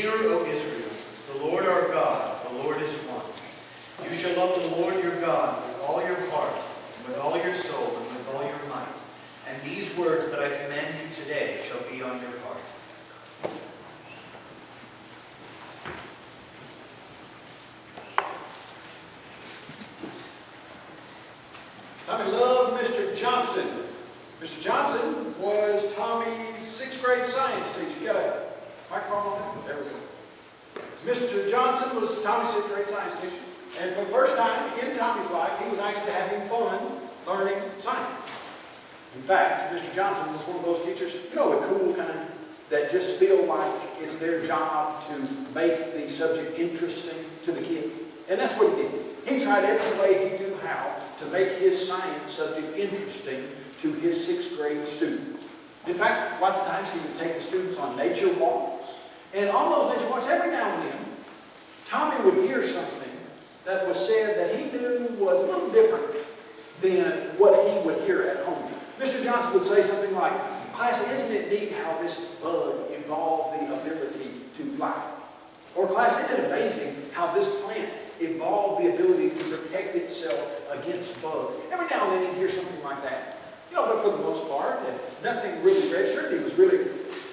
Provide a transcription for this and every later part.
Hear, O Israel, the Lord our God, the Lord is one. You shall love the Lord your God with all your heart, and with all your soul, and with all your might. And these words that I command you today shall be on your heart. Tommy loved Mr. Johnson. Mr. Johnson was Tommy's 6th grade science teacher. You got a microphone on there? There we go. Mr. Johnson was Tommy's 6th grade science teacher. And for the first time in Tommy's life, he was actually having fun learning science. In fact, Mr. Johnson was one of those teachers, you know, the cool kind that just feel like it's their job to make the subject interesting to the kids. And that's what he did. He tried every way he knew how to make his science subject interesting to his 6th grade students. In fact, lots of times he would take the students on nature walks. And on those nature walks, every now and then, Tommy would hear something that was said that he knew was a little different than what he would hear at home. Mr. Johnson would say something like, "Class, isn't it neat how this bug evolved the ability to fly?" Or, "Class, isn't it amazing how this plant evolved the ability to protect itself against bugs?" Every now and then he'd hear something like that. You know, but for the most part, nothing really registered. He was really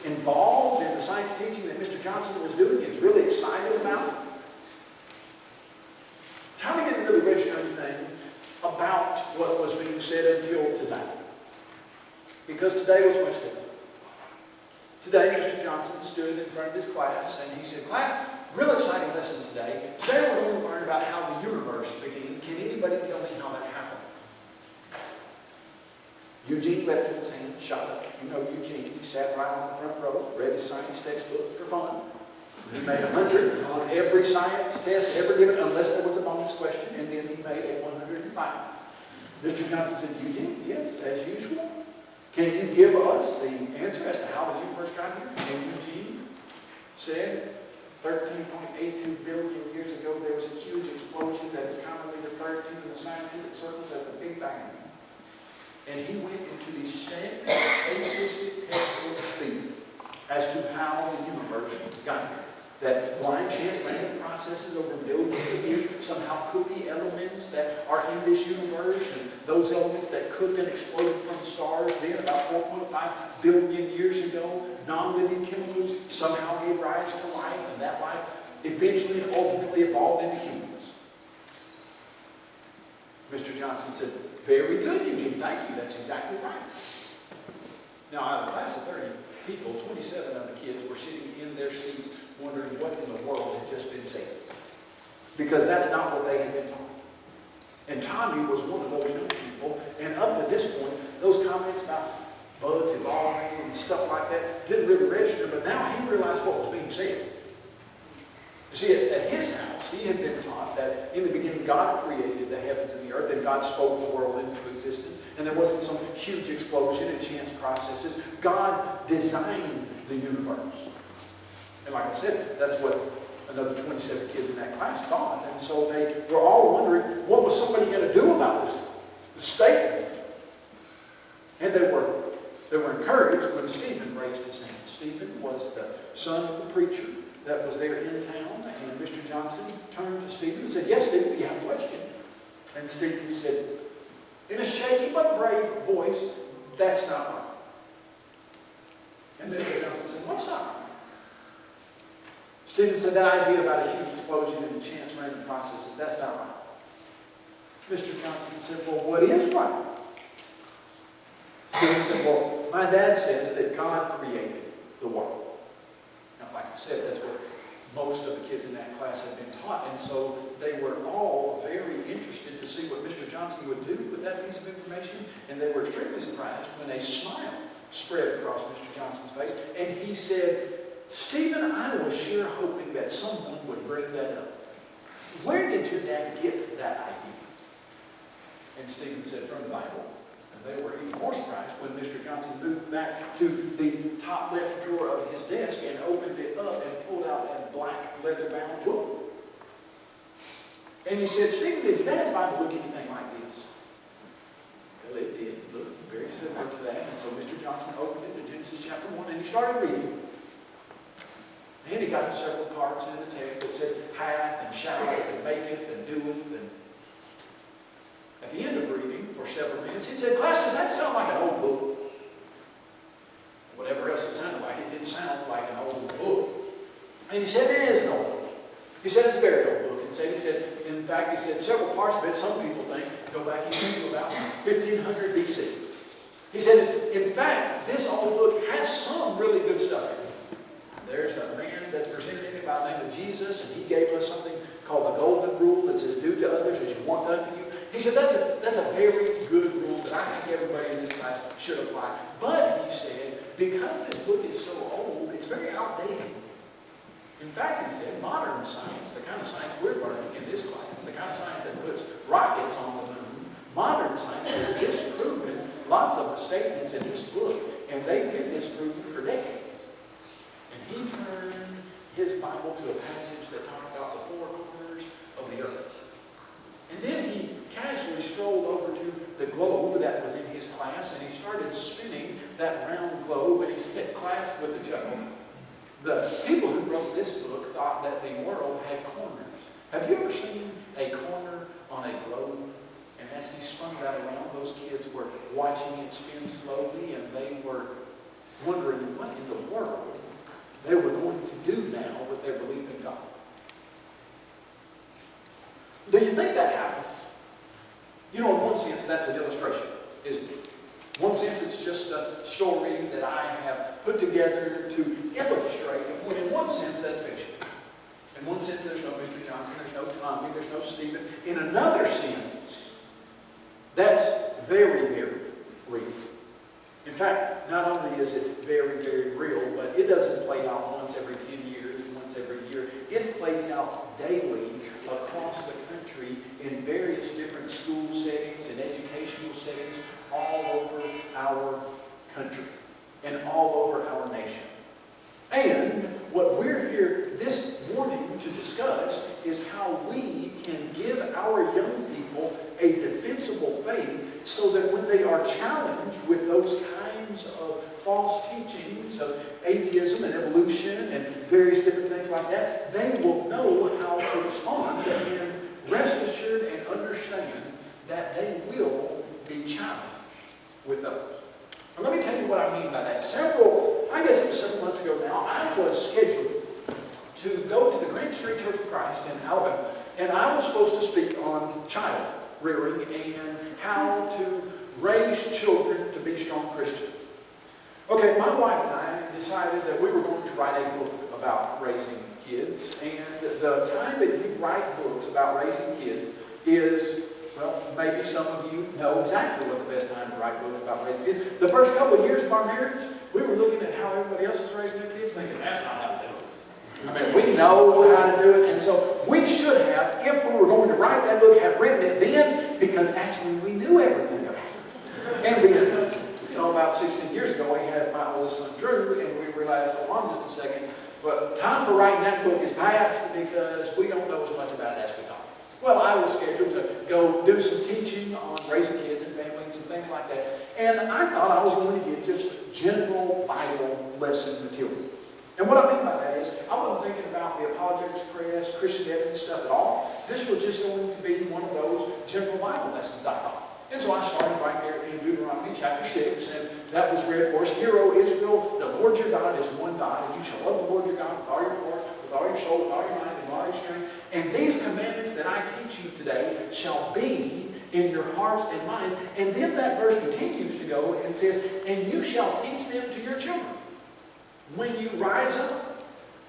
involved in the science teaching that Mr. Johnson was doing. He was really excited about it. Tommy didn't really register anything about what was being said until today. Because today was much different. Today, Mr. Johnson stood in front of his class and he said, "Class, real exciting lesson today. Today we're going to learn about how the universe began. Can anybody tell me how that happened?" Eugene lifted his hand, shot up. You know Eugene. He sat right on the front row, read his science textbook for fun. He made 100 on every science test ever given, unless there was a bonus question, and then he made a 105. Mr. Johnson said, "Eugene, yes, as usual. Can you give us the answer as to how the universe got here?" And Eugene said, 13.82 billion years ago, there was a huge explosion that is commonly referred to in the scientific circles as the Big Bang. And he went into the standard atheistic textbook speak as to how the universe got here. That blind chance random processes over billions of years somehow could be elements that are in this universe, and those elements that could have been exploded from stars then about 4.5 billion years ago, non-living chemicals somehow gave rise to life, and that life eventually and ultimately evolved into humans. Mr. Johnson said, "Very good, Eugene, thank you, that's exactly right." Now, out of a class of 30 people, 27 of the kids were sitting in their seats wondering what in the world had just been said. Because that's not what they had been taught. And Tommy was one of those young people, and up to this point, those comments about bugs evolving and stuff like that didn't really register, but now he realized what was being said. You see, at his house, he had been taught that in the beginning God created the heavens and the earth, and God spoke the world into existence, and there wasn't some huge explosion and chance processes. God designed the universe. And like I said, that's what another 27 kids in that class thought. And so they were all wondering, what was somebody going to do about this statement? And they were encouraged when Stephen raised his hand. Stephen was the son of the preacher that was there in town. And Mr. Johnson turned to Stephen and said, "Yes, Stephen, do you have a question?" And Stephen said, in a shaky but brave voice, "That's not right." And Mr. Johnson said, "What's not right?" Stephen said, "That idea about a huge explosion and chance random processes, that's not right." Mr. Johnson said, "Well, what is right?" Stephen said, "Well, my dad says that God created the world." Now, like I said, that's what most of the kids in that class had been taught, and so they were all very interested to see what Mr. Johnson would do with that piece of information, and they were extremely surprised when a smile spread across Mr. Johnson's face, and he said, "Stephen, I was sure hoping that someone would bring that up. Where did your dad get that idea?" And Stephen said, "From the Bible." And they were even more surprised when Mr. Johnson moved back to the top left drawer of his desk and opened it up and pulled out a black leather-bound book. And he said, "Stephen, did your dad's Bible look anything like this?" Well, it did. It looked very similar to that. And so Mr. Johnson opened it to Genesis chapter 1 and he started reading. And he got to several parts in the text that said hath and shall and maketh and doeth. And at the end of reading for several minutes, he said, class, does that sound like an old book? Whatever else it sounded like, it did sound like an old book. And he said, it is an old book. He said, it's a very old book. He said, in fact, he said several parts of it, some people think, go back even to about 1500 BC. He said, in fact, this old book has some really good stuff in it. There's a man that's presented in it by the name of Jesus, and he gave us something called the golden rule that says, do to others as you want done to you. He said, that's a very good rule that I think everybody in this class should apply. But, he said, because this book is so old, it's very outdated. In fact, he said, modern science, the kind of science we're learning in this class, the kind of science that puts rockets on the moon, modern science has disproven lots of the statements in this book, and they've been disproven for decades. And he turned his Bible to a passage that talked about the four corners of the earth. And then he casually strolled over to the globe that was in his class, and he started spinning that round globe, and he said, class, with a chuckle, the people who wrote this book thought that the world had corners. Have you ever seen a corner on a globe? And as he spun that around, those kids were watching it spin slowly, and they were wondering what in the world they were going to do now with their belief in God. Do you think that happens? You know, in one sense, that's an illustration, isn't it? In one sense, it's just a story that I have put together to illustrate. When in one sense, that's fiction. In one sense, there's no Mr. Johnson, there's no Tommy, there's no Stephen. In another sense, that's very, very real. In fact, not only is it very, very real, but it doesn't play out once every 10 years, once every year. It plays out daily across the country in various different school settings and educational settings all over our country and all over our nation. And what we're here this morning to discuss is how we can give our young people a defensible faith so that when they are challenged with those kinds of false teachings of atheism and evolution and various different things like that, they will know how to respond and rest assured and understand that they will be challenged with those. Now, let me tell you what I mean by that. I guess it was several months ago now, I was scheduled to go to the Grand Street Church of Christ in Alabama, and I was supposed to speak on child rearing and how to raise children to be strong Christians. Okay, my wife and I decided that we were going to write a book about raising kids, and the time that you write books about raising kids is, well, maybe some of you know exactly what the best time to write books about raising kids. The first couple of years of our marriage, we were looking at how everybody else was raising their kids, thinking, that's not how to do it. I mean, we know how to do it, and so we should have, if we were going to write that book, have written it then, because actually we knew everything about it. And then, about 16 years ago, we had my oldest son, Drew, and we realized, hold on just a second, but time for writing that book is past because we don't know as much about it as we thought. Well, I was scheduled to go do some teaching on raising kids and family and some things like that, and I thought I was going to give just general Bible lesson material. And what I mean by that is, I wasn't thinking about the Apologetics Press, Christian Evidence stuff at all. This was just going to be one of those general Bible lessons, I thought. And so I started right there in Deuteronomy chapter 6, and that was read for us. Hear, O Israel, the Lord your God is one God, and you shall love the Lord your God with all your heart, with all your soul, with all your mind, and with all your strength. And these commandments that I teach you today shall be in your hearts and minds. And then that verse continues to go and says, and you shall teach them to your children. When you rise up,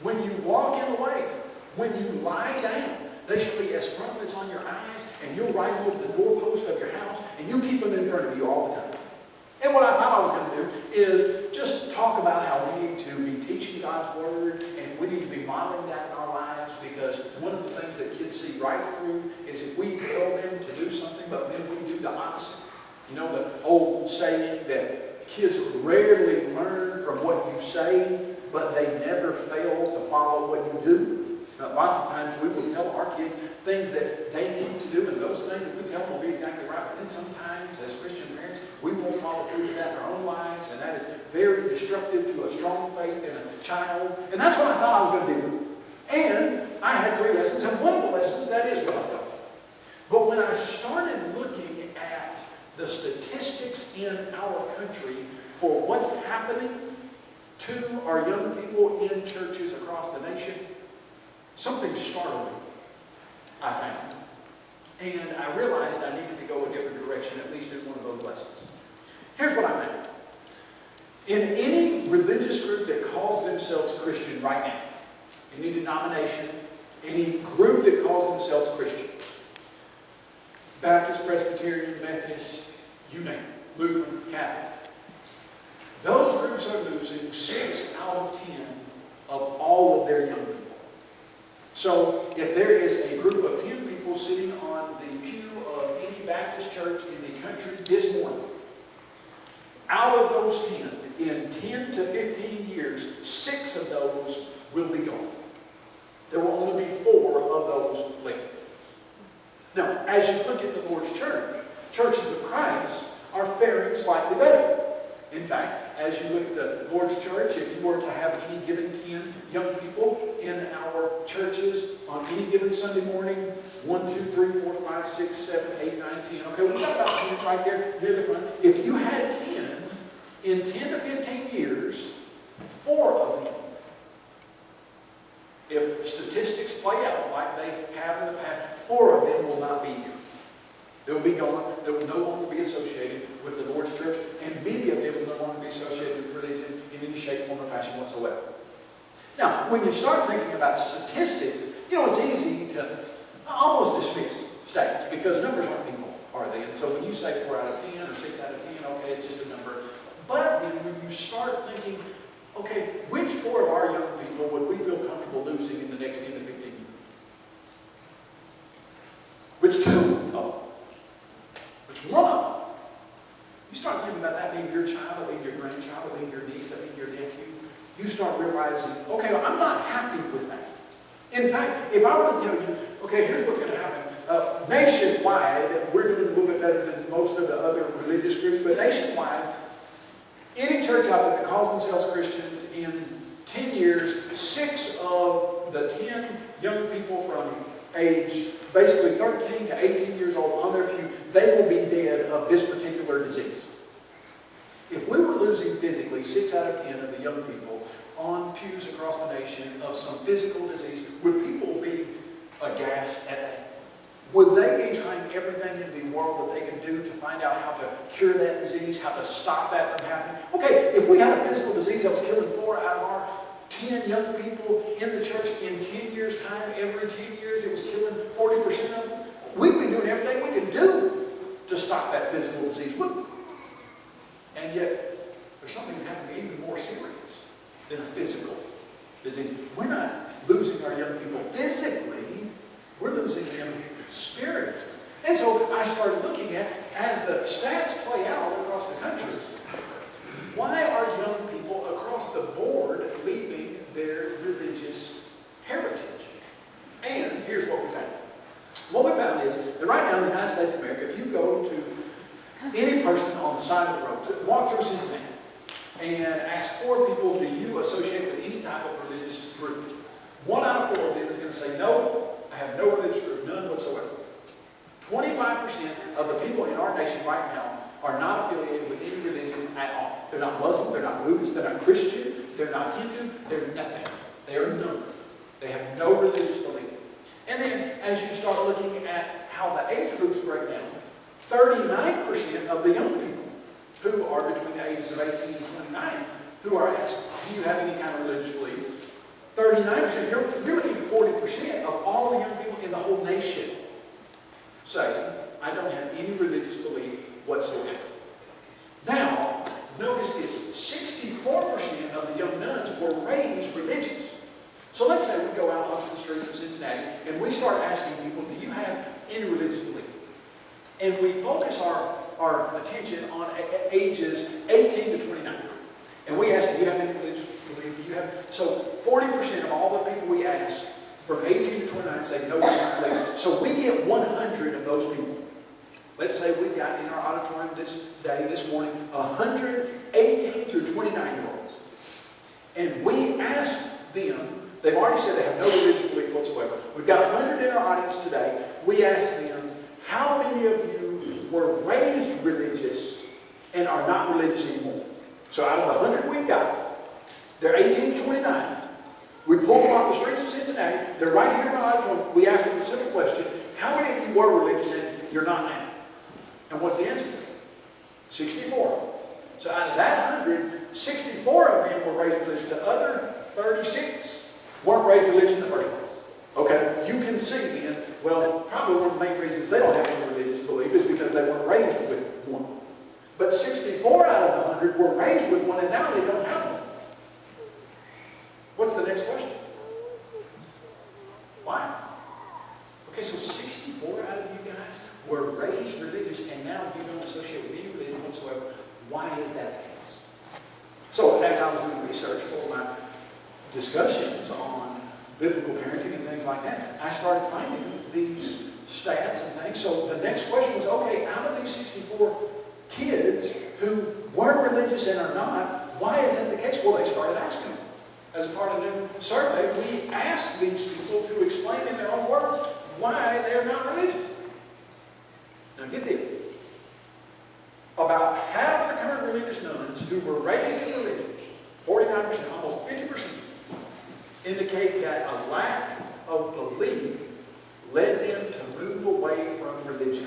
when you walk in the way, when you lie down, they shall be as frontlets on your eyes, and you'll write them over the doorpost of your house, and you keep them in front of you all the time. And what I thought I was going to do is just talk about how we need to be teaching God's Word, and we need to be modeling that in our lives, because one of the things that kids see right through is if we tell them to do something, but then we do the opposite. You know the old saying that kids rarely learn from what you say, but they never fail to follow what you do? Lots of times we will tell our kids things that they need to do, and those things that we tell them will be exactly right. But then sometimes, as Christian parents, we won't follow through with that in our own lives, and that is very destructive to a strong faith in a child. And that's what I thought I was going to do. And I had 3 lessons, and one of the lessons, that is what I felt. But when I started looking at the statistics in our country for what's happening to our young people in churches across the nation, something startling I found. And I realized I needed to go a different direction, at least in one of those lessons. Here's what I found. In any religious group that calls themselves Christian right now, any denomination, any group that calls themselves Christian, Baptist, Presbyterian, Methodist, you name it, Lutheran, Catholic, those groups are losing 6 out of 10 of all of their young people. So, if there is a group of 10 people sitting on the pew of any Baptist church in the country this morning, out of those 10, in 10 to 15 years, 6 of those will be gone. There will only be 4 of those left. Now, as you look at the Lord's church, churches of Christ are faring slightly better. In fact, as you look at the Lord's church, if you were to have any given 10 young people in our churches on any given Sunday morning, 1, 2, 3, 4, 5, 6, 7, 8, 9, 10. Okay, we've got about 10 right there near the front. If you had 10, in 10 to 15 years, 4 of them, if statistics play out like they have in the past, 4 of them will not be here. They will be gone. They will no longer be associated with the Lord's church, and many of them will no longer be associated with religion in any shape, form, or fashion whatsoever. Now, when you start thinking about statistics, it's easy to almost dismiss stats because numbers aren't people, are they? And so when you say 4 out of 10 or 6 out of 10, okay, it's just a number. But then when you start thinking, okay, which 4 of our young people would we feel comfortable losing in the next 10 to 15 years? Which 2 of them? Which 1 of them? You start thinking about that being your child, that being your grandchild, that being your niece, that being your nephew. You start realizing, okay, well, I'm not happy with that. In fact, if I were to tell you, okay, here's what's going to happen. Nationwide, we're doing a little bit better than most of the other religious groups, but nationwide, any church out there that calls themselves Christians, in 10 years, 6 of the 10 young people from age basically 13 to 18 years old on their pew, they will be dead of this particular disease. If we were losing physically 6 out of 10 of the young people on pews across the nation of some physical disease, would people be aghast at that? Would they be trying everything in the world that they can do to find out how to cure that disease, how to stop that from happening? Okay, if we had a physical disease that was killing 4 out of our 10 young people in the church in 10 years' time, every 10 years it was killing 40% of them, we'd be doing everything we could do to stop that physical disease, wouldn't we? And yet, there's something that's happening even more serious than a physical disease. We're not losing our young people physically, we're losing them spiritually. And so I started looking at, as the stats play out across the country, why are young people across the board leaving their religious heritage? And here's what we found. What we found is that right now in the United States of America, if you go to any person on the side of the road, walk through Cincinnati, and ask 4 people, do you associate with any type of religious group? 1 out of 4 of them is going to say, no, I have no religious group, none whatsoever. 25% of the people in our nation right now are not affiliated with any religion at all. They're not Muslim, they're not Buddhist, they're not Christian, they're not Hindu, they're nothing. They are none. They have no religious belief. And then, as you start looking at how the age groups break down, 39% of the young people who are between the ages of 18 and 29 who are asked, do you have any kind of religious belief? 39%, you're looking at 40% of all the young people in the whole nation say, I don't have any religious belief whatsoever. Now, notice this, 64% of the young nuns were raised religious. So let's say we go out onto the streets of Cincinnati and we start asking people, do you have any religious belief? And we focus our attention on ages 18 to 29. And we ask, do you have any religious belief? Do you have? So 40% of all the people we ask, from 18 to 29 say no religious belief. So we get 100 of those people. Let's say we got in our auditorium this morning, 100 18 through 29-year-olds. And we asked them, they've already said they have no religious belief whatsoever. We've got 100 in our audience today. We asked them, how many of you were raised religious and are not religious anymore? So out of the 100 we've got, they're 18 to 29. We pulled them off the streets of Cincinnati. They're right here in our auditorium. We asked them a simple question. How many of you were religious and you're not now? And what's the answer? 64. So out of that 100, 64 of them were raised religious. The other 36 weren't raised religious in the first place. Okay, you can see then, well, probably one of the main reasons they don't have any religious belief is because they weren't raised with one. But 64 out of the 100 were raised with one, and now they don't have one. What's the next question? Why? Okay, so 64 out of you guys were raised religious, and now you don't associate with any religion whatsoever. Why is that the case? So, as I was doing research for my discussions on biblical parenting and things like that, I started finding these stats and things. So the next question was, okay, out of these 64 kids who were religious and are not, why is that the case? Well, they started asking them. As a part of the new survey, we asked these people to explain in their own words why they're not religious. Now get this. About half of the current religious nuns who were raised in religion, 49%, almost 50%, indicate that a lack of belief led them to move away from religion.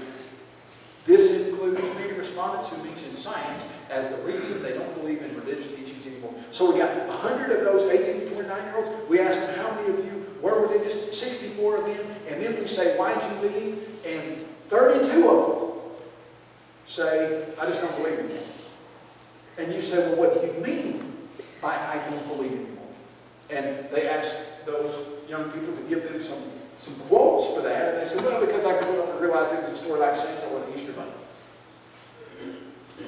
This includes many respondents who mention science as the reason they don't believe in religious teachings anymore. So we got 100 of those 18 to 29-year-olds. We ask them, how many of you were religious? 64 of them. And then we say, why'd you leave? And 32 of them say, I just don't believe anymore. And you say, well, what do you mean by I don't believe anymore? And they asked those young people to give them some quotes for that. And they said, well, because I grew up and realized it was a story like Santa or the Easter Bunny.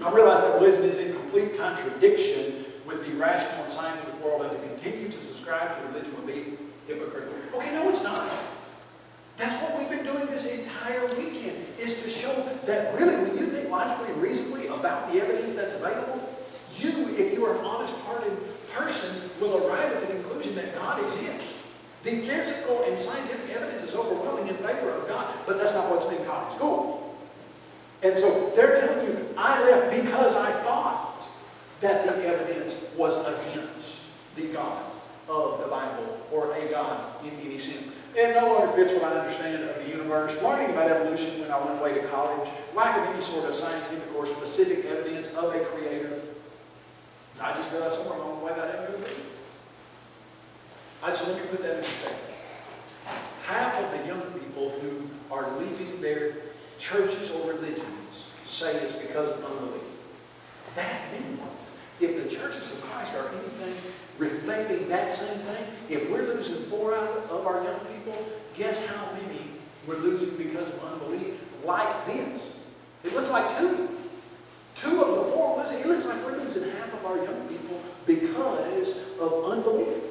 I realized that religion is in complete contradiction with the rational and scientific world, and to continue to subscribe to religion would be hypocritical. Okay, no, it's not. That's what we've been doing this entire weekend, is to show that really, when you think logically and reasonably about the evidence that's available, you, if you are an honest-hearted person, will arrive at the conclusion that God exists. The physical and scientific evidence is overwhelming in favor of God, but that's not what's being taught in school. And so they're telling you, I left because I thought that the evidence was against the God of the Bible, or a God in any sense. And no longer fits what I understand of the universe. Learning about evolution when I went away to college, lack of any sort of scientific or specific evidence of a creator. I just realized somewhere along the way that ain't going to be. So let me put that in perspective. Half of the young people who are leaving their churches or religions say it's because of unbelief. That means if the churches of Christ are anything reflecting that same thing, if we're losing 4 out of our young people, guess how many we're losing because of unbelief? Like this. It looks like 2. 2 of the 4 losing. It looks like we're losing half of our young people because of unbelief.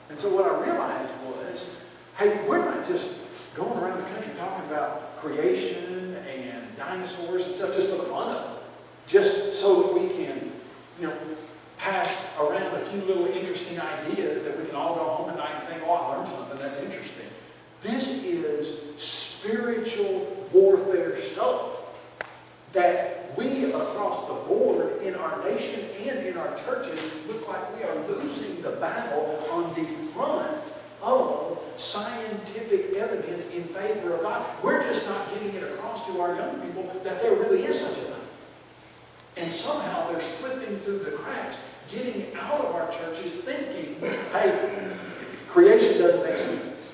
And so what I realized was, hey, we're not just going around the country talking about creation and dinosaurs and stuff just for the fun of it. Just so that we can, pass around a few little interesting ideas that we can all go home at night and think, oh, I learned something that's interesting. This is spiritual warfare stuff that we across the board in our nation and in our churches look like we are losing the battle on the front of scientific evidence in favor of God. We're just not getting it across to our young people that there really is such a thing. And somehow they're slipping through the cracks, getting out of our churches thinking, hey, creation doesn't make sense.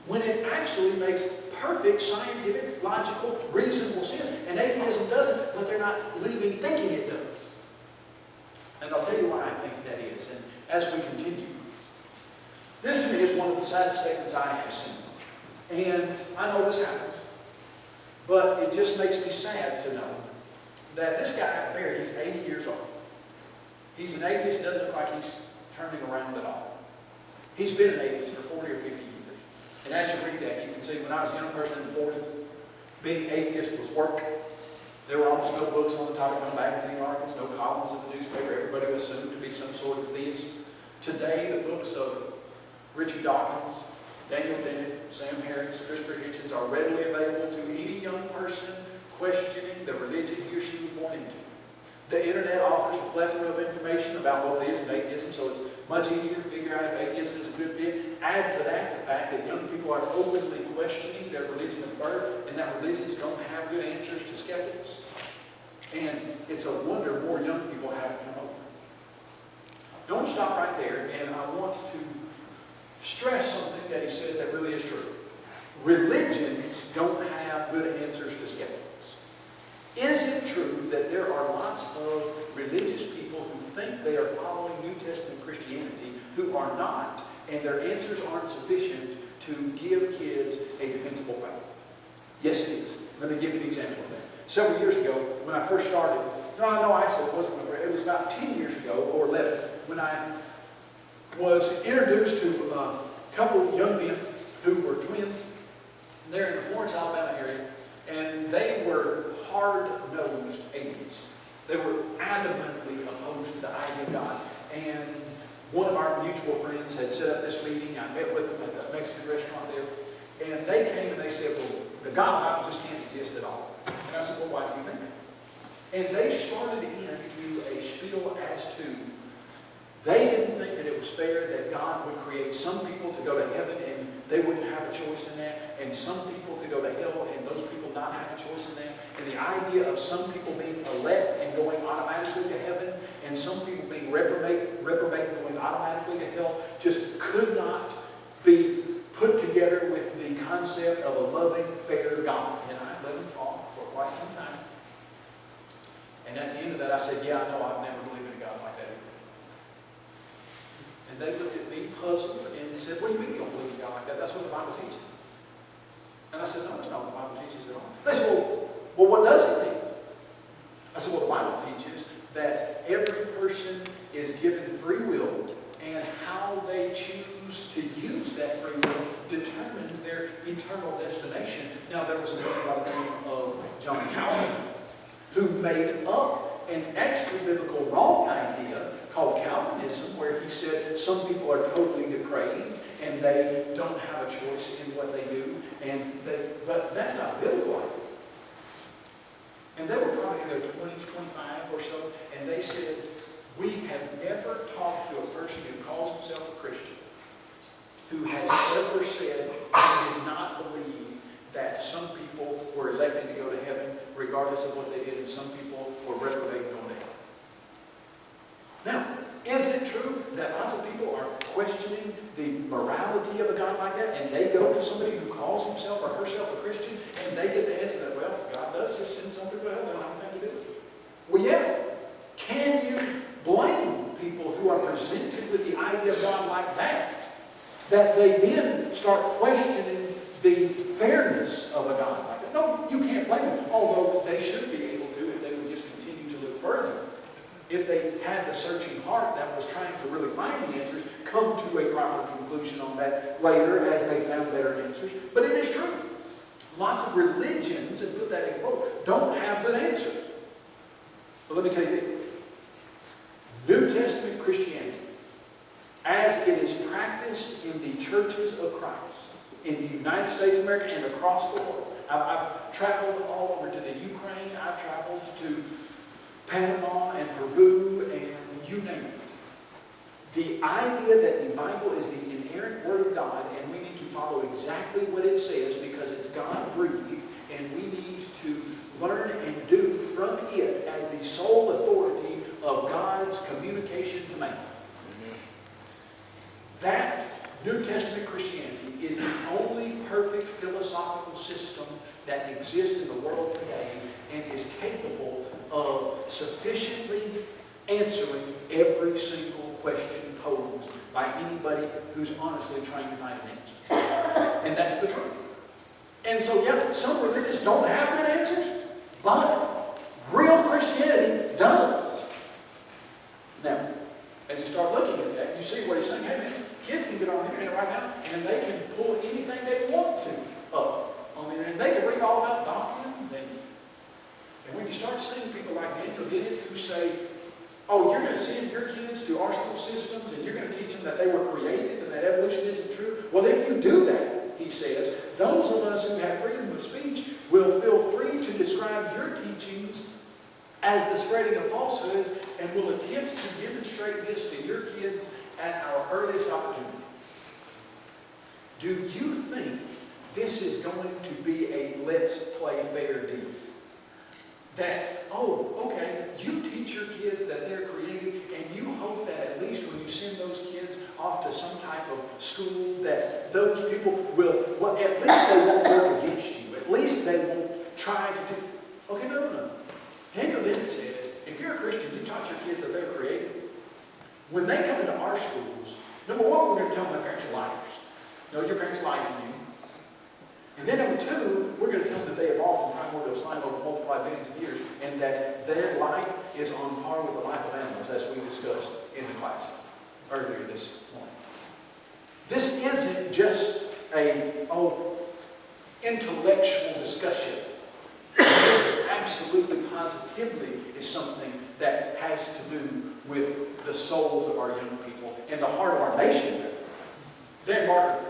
When it actually makes perfect, scientific, logical, reasonable sense. And atheism doesn't, but they're not leaving thinking it does. And I'll tell you why I think that is. And as we continue, this to me is one of the saddest statements I have seen. And I know this happens. But it just makes me sad to know that this guy out there, he's 80 years old. He's an atheist, doesn't look like he's turning around at all. He's been an atheist for 40 or 50 years. And as you read that, you can see when I was a young person in the 40s, being atheist was work. There were almost no books on the topic, no magazine articles, no columns in the newspaper. Everybody was assumed to be some sort of theist. Today, the books of Richard Dawkins, Daniel Dennett, Sam Harris, Christopher Hitchens are readily available to any young person questioning the religion he or she was born into. The internet offers a plethora of information about both theism and atheism, so it's much easier to figure out if atheism is a good fit. Add to that the fact that young people are openly questioning their religion of birth, and that religions don't have good answers to skeptics. And it's a wonder more young people haven't come over. I want to stop right there, and I want to stress something that he says that really is true. Religions don't have good answers to skeptics. Is it true that there are lots of religious people who think they are following New Testament Christianity who are not, and their answers aren't sufficient to give kids a defensible faith? Yes, it is. Let me give you an example of that. Several years ago, when I first started, actually it wasn't, it was about 10 years ago, or 11, when I was introduced to a couple of young men who were twins. They're in the Florence, Alabama area, and they were hard-nosed atheists. They were adamantly opposed to the idea of God. And one of our mutual friends had set up this meeting. I met with them at the Mexican restaurant there. And they came and they said, well, the God just can't exist at all. And I said, well, why do you think that? And they started into a spiel as to they didn't think that it was fair that God would create some people to go to heaven and they wouldn't have a choice in that, and some people to go to hell and those people not have a choice in that. And the idea of some people being elect and going automatically to heaven and some people being reprobate and going automatically to hell just could not be put together with the concept of a loving, fair God. And I let them talk for quite some time. And at the end of that, I said, yeah, I know, I've never believed in a God like that. And they looked at me puzzled and said, what do you mean you don't believe in God like that? That's what the Bible teaches. And I said, no, that's not what the Bible teaches at all. They said, well, what does it mean? I said, well, the Bible teaches that every person is given free will, and how they choose to use that free will determines their eternal destination. Now, there was a man by the name of John Calvin who made up an extra-biblical wrong idea called Calvinism, where he said some people are totally depraved and they don't have a choice in what they do, but that's not a biblical idea. And they were probably in their 20s, 25 or so, and they said, we have never talked to a person who calls himself a Christian who has ever said he did not believe that some people were elected to go to heaven regardless of what they did, and some people were reprobate going to hell. Now, is it true that lots of people are questioning the morality of a God like that, and they go to somebody who calls himself or herself a Christian, and they get the answer that, well, God does just send some people to hell, they don't have anything to do with it? Well, yeah. Can you blame people who are presented with the idea of God like that they then start questioning the fairness of a God like that? No, you can't blame them, although they should be able to if they would just continue to look further. If they had the searching heart that was trying to really find the answers, come to a proper conclusion on that later as they found better answers. But it is true. Lots of religions, and put that in quote, don't have good answers. But let me tell you this. New Testament Christianity, as it is practiced in the churches of Christ, in the United States of America and across the world. I've traveled all over to the Ukraine. I've traveled to Panama and Peru and you name it. The idea that the Bible is the inerrant Word of God and we need to follow exactly what it says because it's God-breathed, and we need to learn and do from it as the sole authority of God's communication to man. That New Testament Christianity is the only perfect philosophical system that exists in the world today and is capable of sufficiently answering every single question posed by anybody who's honestly trying to find an answer. And that's the truth. And so, yeah, some religions don't have good answers, but real Christianity does. Now, as you start looking at that, you see what he's saying. Hey, man, kids can get on the to send your kids to our school systems and you're going to teach them that they were created and that evolution isn't true. Well, if you do that, he says, those of us who have freedom of speech will feel free to describe your teachings as the spreading of falsehoods and will attempt to demonstrate this to your kids at our earliest opportunity. Do you think this is going to be a let's play fair deal? That, oh, okay, you teach your kids that they're created, and you hope that at least when you send those kids off to some type of school, that those people will, well, at least they won't work against you. At least they won't try to do. Okay, no. Henry Linden says, if you're a Christian, you taught your kids that they're created. When they come into our schools, number one, we're going to tell them their parents are liars. No, your parents lied to you. And then number two, we're going to tell them that they evolved from primordial slime over multiplied billions of years, and that their life is on par with the life of animals, as we discussed in the class earlier this morning. This isn't just a intellectual discussion. This absolutely, positively is something that has to do with the souls of our young people and the heart of our nation. Dan Barker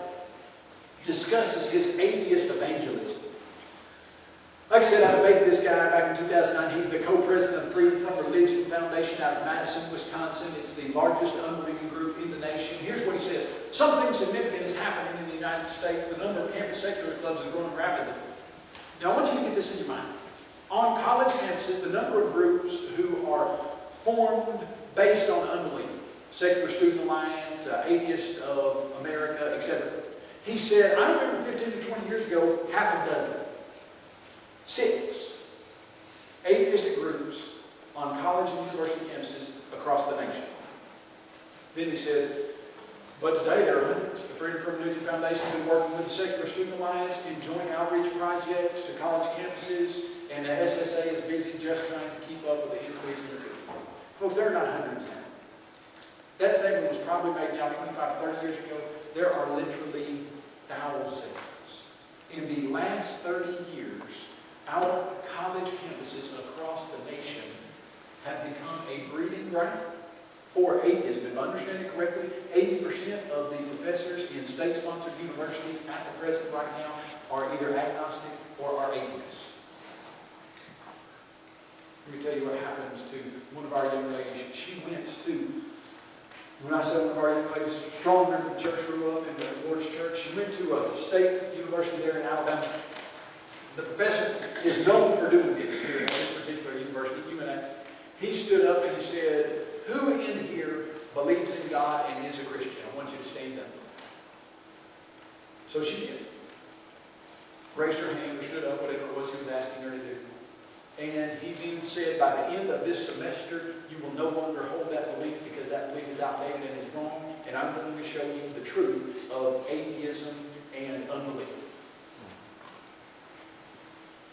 discusses his atheist evangelism. Like I said, I debated this guy back in 2009. He's the co-president of the Freedom from Religion Foundation out of Madison, Wisconsin. It's the largest unbelieving group in the nation. Here's what he says. Something significant is happening in the United States. The number of campus secular clubs is growing rapidly. Now, I want you to get this in your mind. On college campuses, the number of groups who are formed based on unbelief, Secular Student Alliance, Atheists of America, etc. He said, I remember 15 to 20 years ago, half a dozen. 6 atheistic groups on college and university campuses across the nation. Then he says, but today there are hundreds. The Freedom from Religion Foundation has been working with the Secular Student Alliance in joint outreach projects to college campuses, and the SSA is busy just trying to keep up with the increase in religions. Folks, there are not hundreds now. That statement was probably made now 25, 30 years ago. There are literally thousands. In the last 30 years, our college campuses across the nation have become a breeding ground for atheism. If I understand it correctly, 80% of the professors in state-sponsored universities at the present right now are either agnostic or are atheists. Let me tell you what happens to one of our young ladies. She went to, when I say one of our young ladies, strong member of the church, grew up in the Lord's church. She went to a state university there in Alabama. The professor is known for doing this here at this particular university, UNA. He stood up and he said, who in here believes in God and is a Christian? I want you to stand up. So she did. Raised her hand or stood up, whatever it was he was asking her to do. And he then said, by the end of this semester, you will no longer hold that belief because that belief is outdated and is wrong. And I'm going to show you the truth of atheism and unbelief.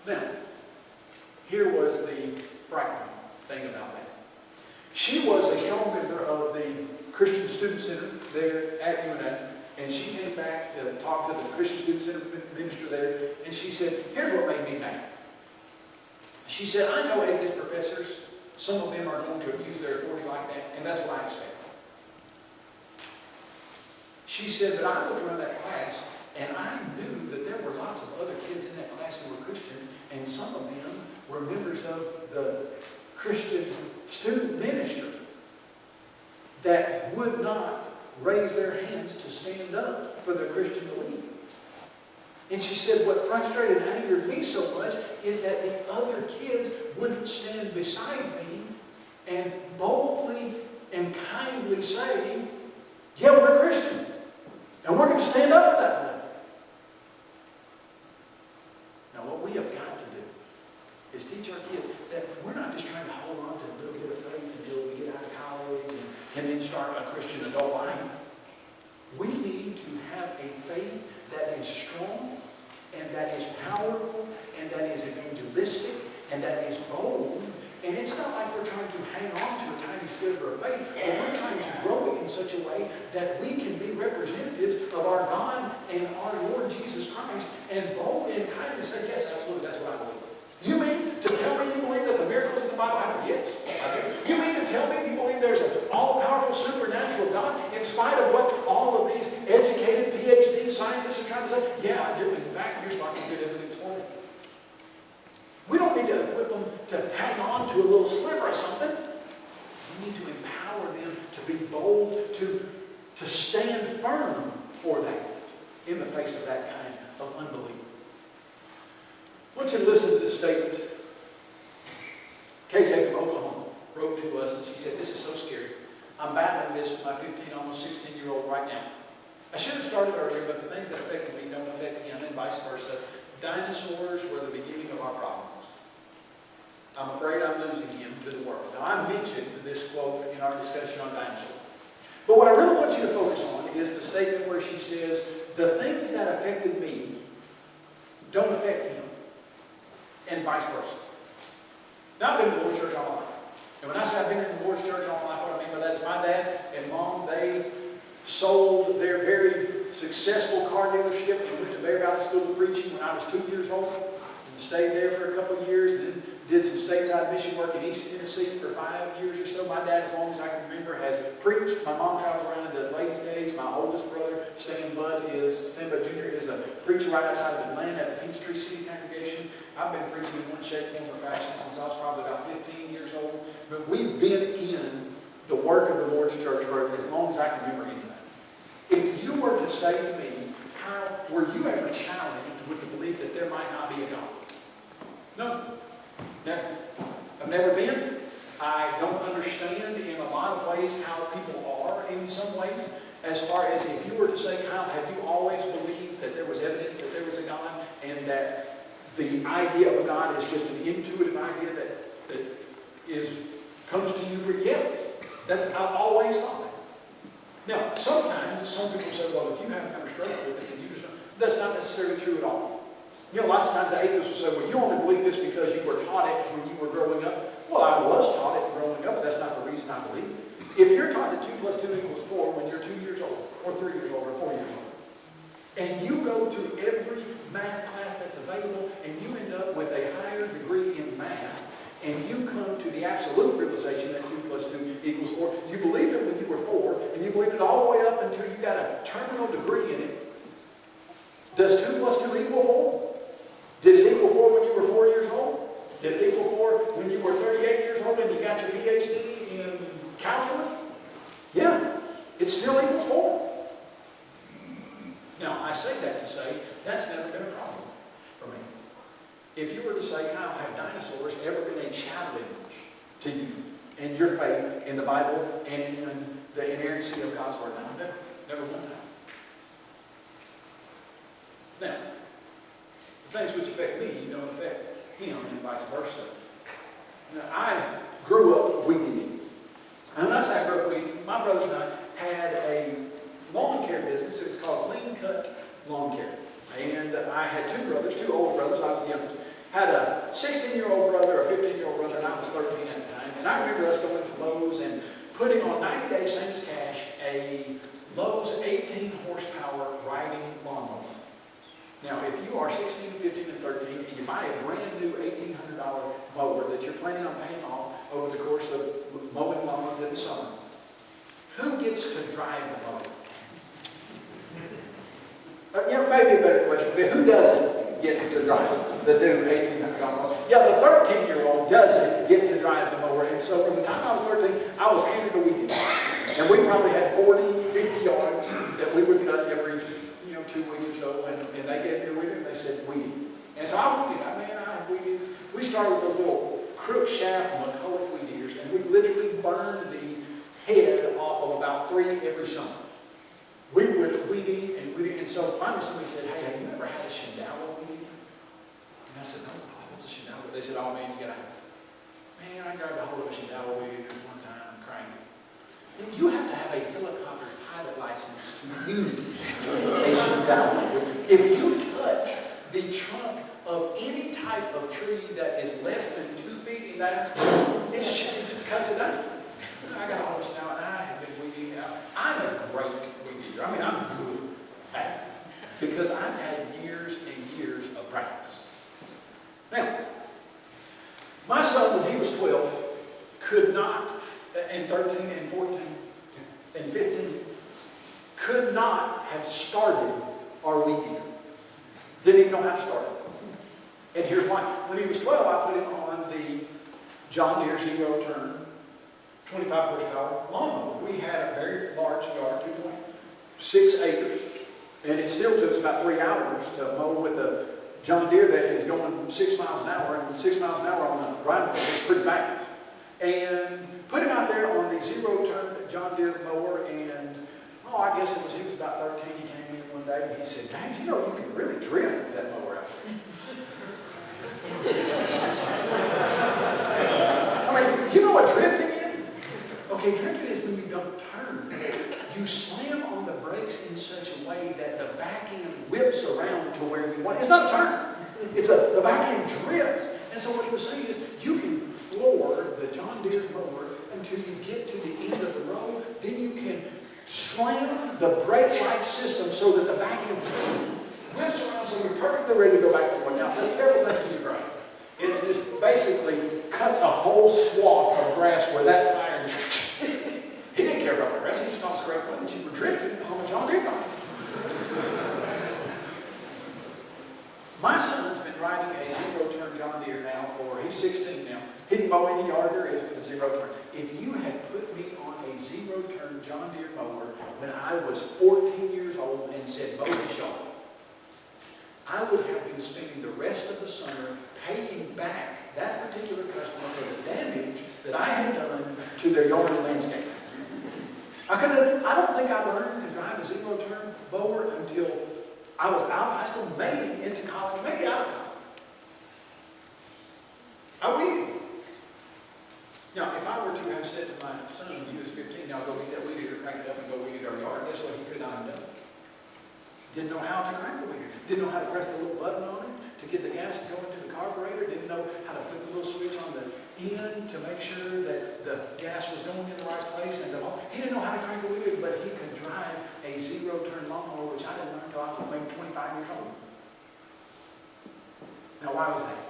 Now, here was the frightening thing about that. She was a strong member of the Christian Student Center there at UNA, and she came back to talk to the Christian Student Center minister there, and she said, here's what made me mad. She said, I know atheist professors, some of them are going to abuse their authority like that, and that's what I expect. She said, but I looked around that class, and I knew that there were lots of other kids in that class who were Christians, and some of them were members of the Christian student ministry that would not raise their hands to stand up for their Christian belief. And she said, what frustrated and angered me so much is that the other kids wouldn't stand beside me and boldly and kindly say, yeah, we're Christians, and we're going to stand up for that belief. Now, what we have got to do is teach our kids that we're not just trying to hold on to a little bit of faith until we get out of college and can then start a Christian adult life. We need to have a faith that is strong and that is powerful and that is evangelistic and that is bold. And it's not like we're trying to hang on to a tiny sliver of faith, but we're trying to grow it in such a way that we can be representatives of our God and our Lord Jesus Christ and bold and kindly say, yes, absolutely, that's what I believe. You mean to tell me you believe that the miracles in the Bible happen? Yes, I do. You mean to tell me you believe there's a to stand firm for that in the face of that kind of unbelief. I want you to listen to this statement. KJ from Oklahoma wrote to us and she said, "This is so scary. I'm battling this with my 15, almost 16-year-old right now. I should have started earlier, but the things that affected me don't affect him, and vice versa. Dinosaurs were the beginning of our problems. I'm afraid I'm losing him to the world." Now, I mentioned this quote in our discussion on dinosaurs. But what I really want you to focus on is the statement where she says, the things that affected me don't affect him, and vice versa. Now, I've been in the Lord's church all my life. And when I say I've been in the Lord's church all my life, what I mean by that is my dad and mom, they sold their very successful car dealership and went to Bear Valley School of Preaching when I was 2 years old. And stayed there for a couple of years, and then did some stateside mission work in East Tennessee for 5 years or so. My dad, as long as I can remember, has preached. My mom travels around and does ladies' days. My oldest brother, Stan Budd Jr., is a preacher right outside of Atlanta at the Peachtree City congregation. I've been preaching in one shape, form, or fashion since I was probably about 15 years old. But we've been in the work of the Lord's church for as long as I can remember anything. If you were to say to me, how were you ever challenged with the belief that there might not be a God? No. Never. I've never been. I don't understand in a lot of ways how people are in some ways. As far as if you were to say, Kyle, have you always believed that there was evidence that there was a God and that the idea of a God is just an intuitive idea that comes to you? Yeah. I've always thought that. Now, sometimes some people say, well, if you haven't ever struggled with it, then you just don't. That's not necessarily true at all. You know, lots of times the atheists will say, well, you only believe this because you were taught it when you were growing up. Well, I was taught it growing up, but that's not the reason I believe it. If you're taught that 2 + 2 = 4 when you're 2 years old, or 3 years old, or 4 years old, and you go through every math class that's available, and you end up with a higher degree in math, and you come to the absolute realization that 2 + 2 = 4, you believed it when you were 4, and you believed it all the way up until you got a terminal degree in it. Does 2 + 2 = 4? Did it equal 4 when you were 4 years old? Did it equal 4 when you were 38 years old and you got your PhD in calculus? Yeah, it still equals 4. Now, I say that to say that's never been a problem for me. If you were to say, Kyle, have dinosaurs ever been a challenge to you and your faith in the Bible and in the inerrancy of God's Word? No, never one time. Now, the things which affect me don't affect him and vice versa. Now, I grew up weed eating. And when I say I grew up weed eating, my brothers and I had a lawn care business. It was called Clean Cut Lawn Care. And I had 2 brothers, 2 older brothers. I was the youngest. Had a 16-year-old brother, a 15-year-old brother, and I was 13 at the time. And I remember us going to Lowe's and putting on 90-day same as cash a Lowe's 18 horsepower riding lawnmower. Now, if you are 16, 15, and 13, and you buy a brand new $1,800 mower that you're planning on paying off over the course of mowing lawns in the summer, who gets to drive the mower? Maybe a better question would be, who doesn't get to drive the new $1,800 mower? Yeah, the 13-year-old doesn't get to drive the mower. And so from the time I was 13, I was handed a weed eater. And we probably had 40, 50 yards that we would cut every 2 weeks or so, and they gave me a weed eater, and they said, weed eat. And so I weed eat. We started with those little crook shaft McCulloch weed eaters, and we literally burned the head off of about 3 every summer. We would weed eat and weed eat. And so finally somebody said, hey, have you ever had a Shindawa weed eater? And I said, no, what's a Shindawa? They said, oh man, I grabbed a hold of a Shindawa weed eater one time, crying. You have to have a helicopter's pilot license to use a Shindawa. If you touch the trunk of any type of tree that is less than 2 feet in diameter, it just cuts it down. I got a hold of Shindawa, and I have been weed eating out. I'm a great weed eater. I mean, I'm good at it because I've had years and years of practice. Now, my son, when he was 12, could not, and 13 and 14 and 15, could not have started our weed eater. Didn't even know how to start it. And here's why. When he was 12, I put him on the John Deere zero-turn 25 horsepower lawnmower. We had a very large yard, 6 acres. And it still took us about 3 hours to mow with a John Deere that is going 6 miles an hour. And 6 miles an hour on the riding mower is pretty fast. And put him out there on the zero-turn John Deere mower. And, I guess he was about 13. He came in one day and he said, "Dang, you know, you can really drift with that mower out there." I mean, you know what drifting is? Okay, drifting is when you don't turn. You slam on the brakes in such a way that the back end whips around to where you want. It's not a turn. The back end drifts. And so what he was saying is, you can floor the John Deere mower until you get to the end of the road. Then you can slam the brake-like system so that the back end whips around so you're perfectly ready to go back and forth. Now, that's terrible thing to your grass. It just basically cuts a whole swath of grass where that tire just... He didn't care about the grass. He just thought it was great fun that you were drifting on a John Deere mower. My son's been riding a zero-turn John Deere now he's 16 now. He can mow any yard there is with a zero-turn. If you had put me on a zero-turn John Deere mower when I was 14 years old and said, "Mow this yard," I would have been spending the rest of the summer paying back that particular customer for the damage that I had done to their yard and landscape. I don't think I learned to drive a zero-turn mower until I was out of high school, maybe into college, maybe out of college. I weeded. Now, if I were to have said to my son when he was 15, "Now go get that weed eater, crank it up and go weed eat our yard," guess what he could not have done? Didn't know how to crank the weed eater. Didn't know how to press the little button on it to get the gas to go into the carburetor. Didn't know how to flip the little switch on the end to make sure that the gas was going in the right place. And he didn't know how to crank a weed eater, but he could drive a zero-turn lawnmower, which I didn't learn until I was maybe 25 years old. Now, why was that?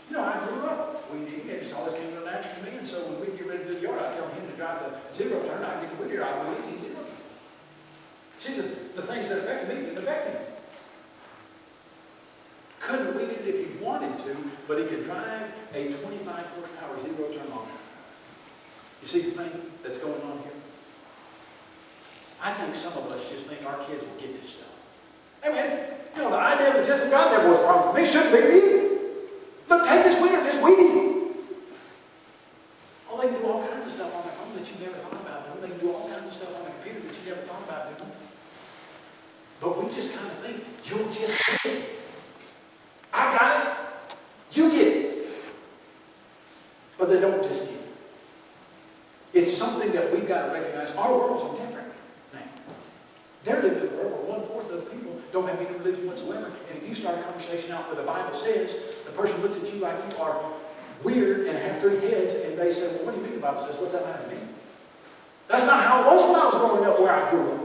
You know, I grew up weed eating. It just always came natural to me. And so when we'd get ready to do the yard, I'd tell him to drive the zero-turn. I'd get the weed eater. I'd weed eat zero. See, the things that affected me didn't affect him. Couldn't have weeded it if he wanted to, but he could drive a 25 horsepower zero-turn lawnmower. You see the thing that's going on here? I think some of us just think our kids will get this stuff. Hey man, you know, the idea of the just of God never was a problem for me. Shouldn't be for you. Look, take this weed or just weed eat. Oh, they can do all kinds of stuff on their phone that you never thought about doing. They can do all kinds of stuff on the computer that you never thought about doing. But we just kind of think, you'll just get it. I got it. You get it. But they don't just get it. It's something that we've got to recognize. Our worlds are different now. They're living in a world where 1/4 of the people don't have any religion whatsoever. And if you start a conversation out where the Bible says, the person looks at you like you are weird and have 3 heads, and they say, "Well, what do you mean the Bible says? What's that matter to me?" That's not how it was when I was growing up where I grew up.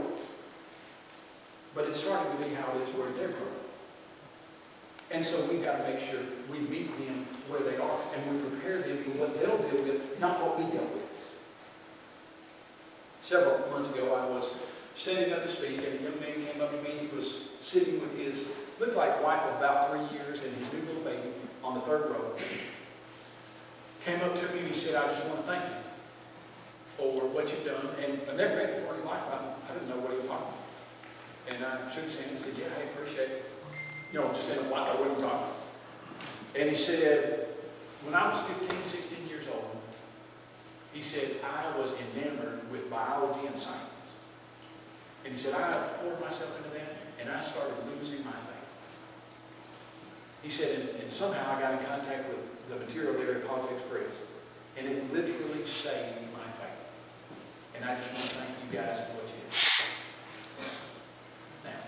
But it's starting to be how it is where they're growing up. And so we've got to make sure we meet them where they are and we prepare them for what they'll deal with, not what we deal with. Several months ago, I was standing up to speak, and a young man came up to me. He was sitting with his, looked like wife of about 3 years, and his new little baby on the 3rd row. Came up to me and he said, "I just want to thank you for what you've done." And I never met him before in his life. I didn't know what he was talking about. And I shook his hand and said, "Yeah, I appreciate it." You know, just in a like I wouldn't talk. And he said, "When I was 15, 16 years old," he said, "I was enamored with biology and science." And he said, "I poured myself into that, and I started losing my faith." He said, and somehow I got in contact with the material there at College Express, and it literally saved my faith. And I just want to thank you guys for what you did. Now,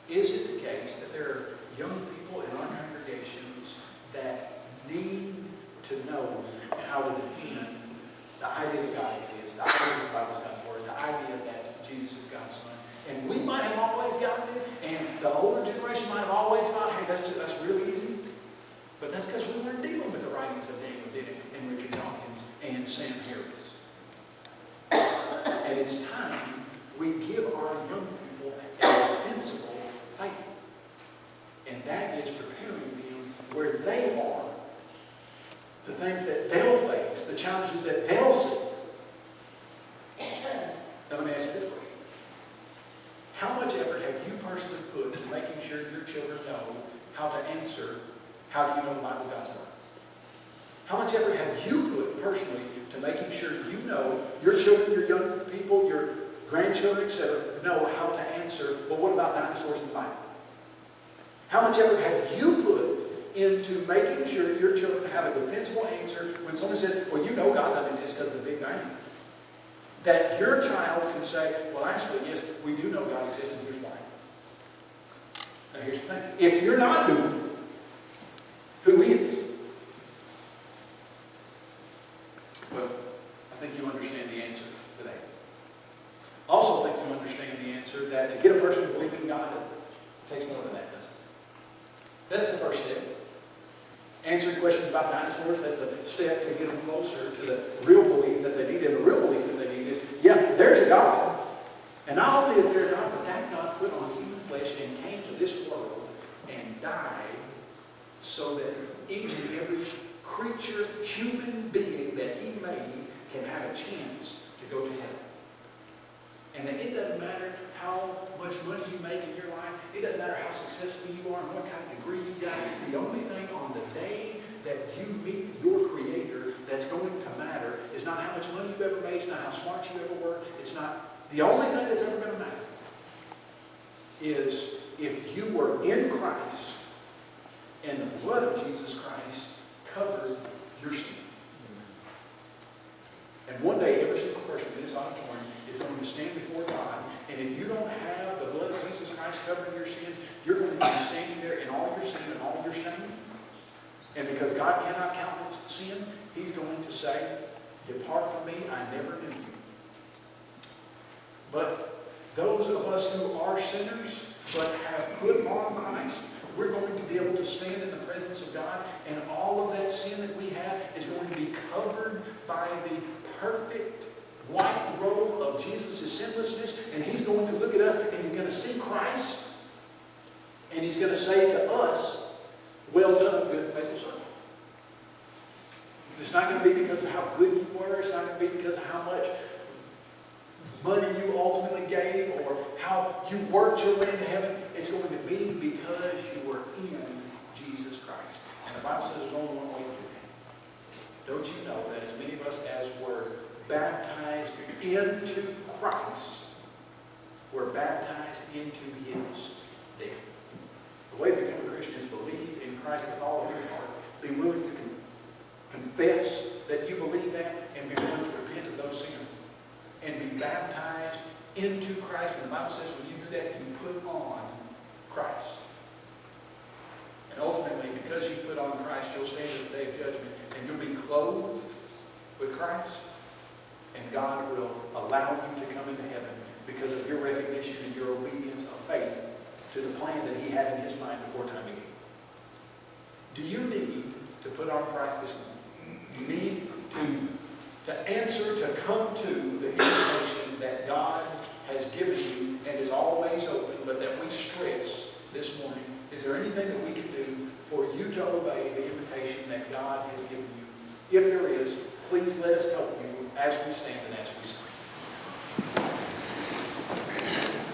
is it the case that there are young people in our congregations that need to know how to defend the idea that God exists, the idea that the Bible is God's Word, the idea that Jesus is God's Son? And we might have always gotten it, and the older generation might have always thought, "Hey, that's really easy." But that's because we weren't dealing with the writings of Daniel Dennett and Richard Dawkins and Sam Harris. And it's time we give our young people a defensible faith. And that is preparing them where they are, the things that they'll face, the challenges that they'll see. Now let me ask you this question. know the Bible, God's Word? How much effort have you put personally to making sure you know your children, your young people, your grandchildren, etc., know how to answer, well, what about dinosaurs in the Bible? How much effort have you put into making sure your children have a defensible answer when someone says, well, you know God doesn't exist because of the Big Bang? That your child can say, well, actually, yes, we do know God exists, and here's why. Now, here's the thing. If you're not doing it, who is? Well, I think you understand the answer to that. I also think you understand the answer that to get a person to believe in God, it takes more than that, doesn't it? That's the first step. Answering questions about dinosaurs, that's a step to get them closer to the real belief that they need. And the real belief that they need is, yeah, there's a God. And not only is there a God, but that God put on human flesh and came to this world and died so that each and every creature, human being that He made can have a chance to go to heaven. And that it doesn't matter how much money you make in your life. It doesn't matter how successful you are and what kind of degree you got. The only thing on the day that you meet your Creator that's going to matter is not how much money you ever made. It's not how smart you ever were. It's not. The only thing that's ever going to matter is if you were in Christ and the blood of Jesus Christ covered your sins. And one day, every single person in this auditorium is going to stand before God. And if you don't have the blood of Jesus Christ covering your sins, you're going to be standing there in all your sin and all your shame. And because God cannot countenance sin, He's going to say, depart from me, I never knew you. But those of us who are sinners, but have put on Christ, we're going to be able to stand in the presence of God, and all of that sin that we have is going to be covered by the perfect white robe of Jesus' sinlessness, and He's going to look it up, and He's going to see Christ, and He's going to say to us, well done, good and faithful servant. It's not going to be because of how good you were. It's not going to be because of how much money you ultimately gave or how you worked your way into heaven. It's going to be because you were in Jesus Christ. And the Bible says there's only one way to do that. Don't you know that as many of us as were baptized into Christ were baptized into His death? The way to become a Christian is believe in Christ with all of your heart. Be willing to confess that you believe that and be willing to repent of those sins. And be baptized into Christ. And the Bible says when you do that, you put on Christ. And ultimately, because you put on Christ, you'll stand at the day of judgment. And you'll be clothed with Christ. And God will allow you to come into heaven because of your recognition and your obedience of faith to the plan that He had in His mind before time began. Do you need to put on Christ this morning? You need to answer, to come to the invitation that God has given you and is always open, but that we stress this morning. Is there anything that we can do for you to obey the invitation that God has given you? If there is, please let us help you as we stand and as we sing.